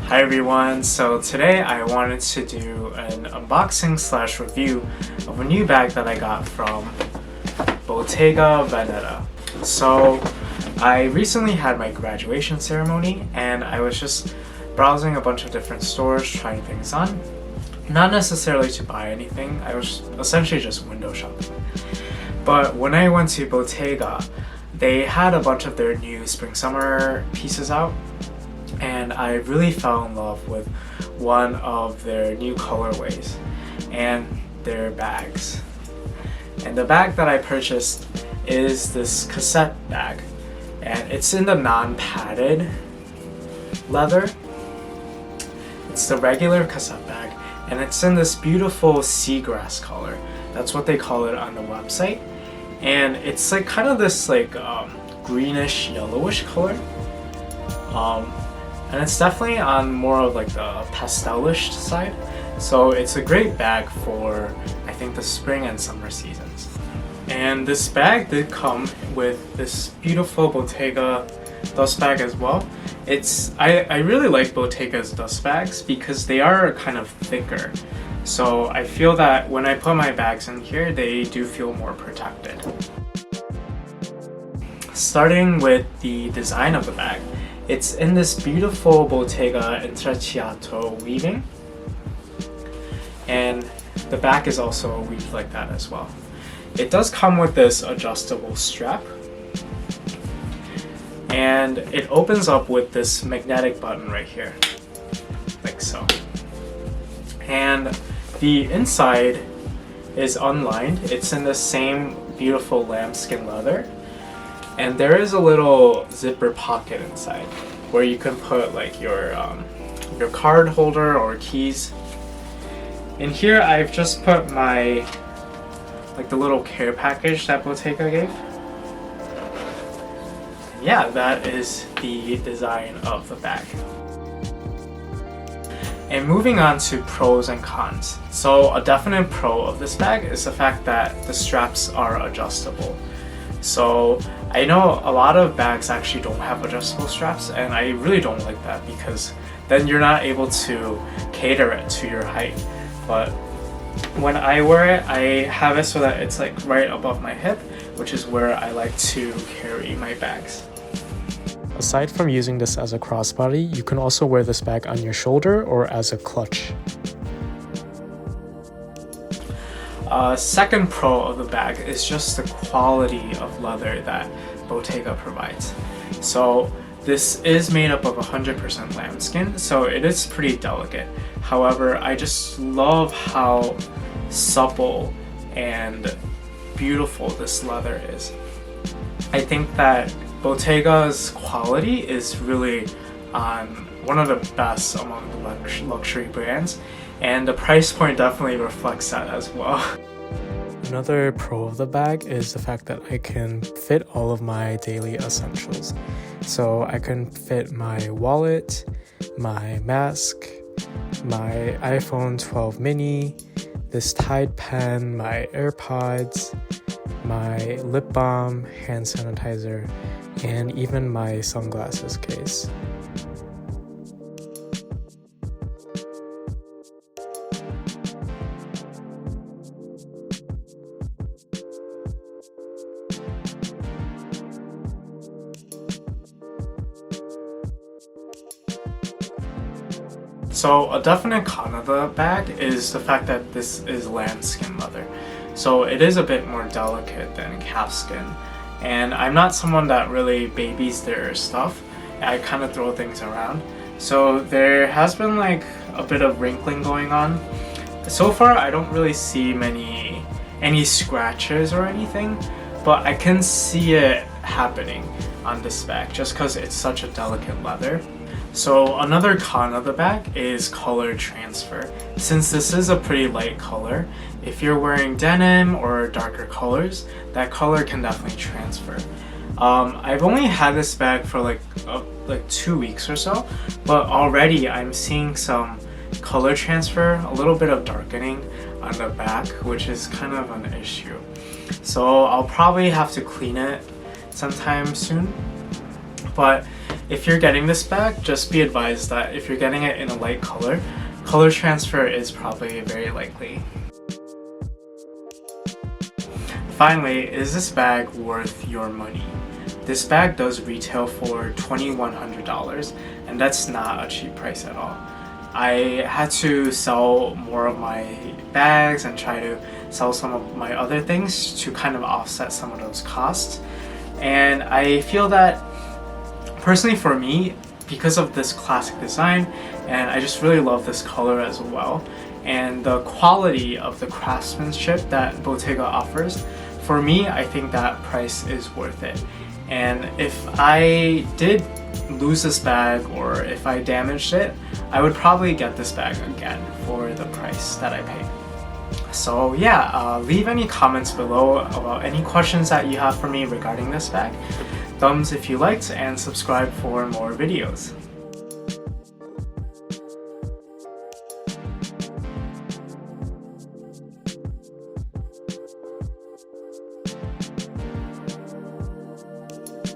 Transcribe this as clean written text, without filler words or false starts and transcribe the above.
Hi everyone, so today I wanted to do an unboxing slash review of a new bag that I got from Bottega Veneta. So I recently had my graduation ceremony and I was just browsing a bunch of different stores, trying things on. Not necessarily to buy anything, I was essentially just window shopping. But when I went to Bottega, they had a bunch of their new spring-summer pieces out, and I really fell in love with one of their new colorways and their bags. And the bag that I purchased is this Cassette bag, and it's in the non-padded leather. It's the regular Cassette bag, and it's in this beautiful Seagrass color. That's what they call it on the website. And it's like kind of this like greenish yellowish color. And it's definitely on more of like the pastelish side. So it's a great bag for, I think, the spring and summer seasons. And this bag did come with this beautiful Bottega dust bag as well. I really like Bottega's dust bags because they are kind of thicker. So I feel that when I put my bags in here, they do feel more protected. Starting with the design of the bag, it's in this beautiful Bottega intrecciato weaving, and the back is also weaved like that as well. It does come with this adjustable strap, and it opens up with this magnetic button right here, like so. And the inside is unlined. It's in the same beautiful lambskin leather. And there is a little zipper pocket inside where you can put like your card holder or keys. In here I've just put my the little care package that Bottega gave. And yeah, that is the design of the bag. And moving on to pros and cons. So a definite pro of this bag is the fact that the straps are adjustable. So I know a lot of bags actually don't have adjustable straps, and I really don't like that because then you're not able to cater it to your height. But when I wear it, I have it so that it's like right above my hip, which is where I like to carry my bags. Aside from using this as a crossbody, you can also wear this bag on your shoulder or as a clutch. Second pro of the bag is just the quality of leather that Bottega provides. So this is made up of 100% lambskin, so it is pretty delicate. However, I just love how supple and beautiful this leather is. I think that Bottega's quality is really on one of the best among the luxury brands, and the price point definitely reflects that as well. Another pro of the bag is the fact that I can fit all of my daily essentials. So I can fit my wallet, my mask, my iPhone 12 mini, this Tide pen, my AirPods, my lip balm, hand sanitizer, and even my sunglasses case. So a definite con of the bag is the fact that this is lambskin leather. So it is a bit more delicate than calfskin. And I'm not someone that really babies their stuff. I kind of throw things around. So there has been like a bit of wrinkling going on. So far I don't really see any scratches or anything, but I can see it happening on this bag just because it's such a delicate leather. So another con of the bag is color transfer. Since this is a pretty light color, if you're wearing denim or darker colors, that color can definitely transfer. I've only had this bag for like 2 weeks or so, but already I'm seeing some color transfer, a little bit of darkening on the back, which is kind of an issue. So I'll probably have to clean it sometime soon. But if you're getting this bag, just be advised that if you're getting it in a light color, color transfer is probably very likely. Finally, is this bag worth your money? This bag does retail for $2,100, and that's not a cheap price at all. I had to sell more of my bags and try to sell some of my other things to kind of offset some of those costs. And I feel that personally for me, because of this classic design, and I just really love this color as well, and the quality of the craftsmanship that Bottega offers, for me, I think that price is worth it. And if I did lose this bag or if I damaged it, I would probably get this bag again for the price that I paid. So yeah, leave any comments below about any questions that you have for me regarding this bag. Thumbs if you liked, and subscribe for more videos.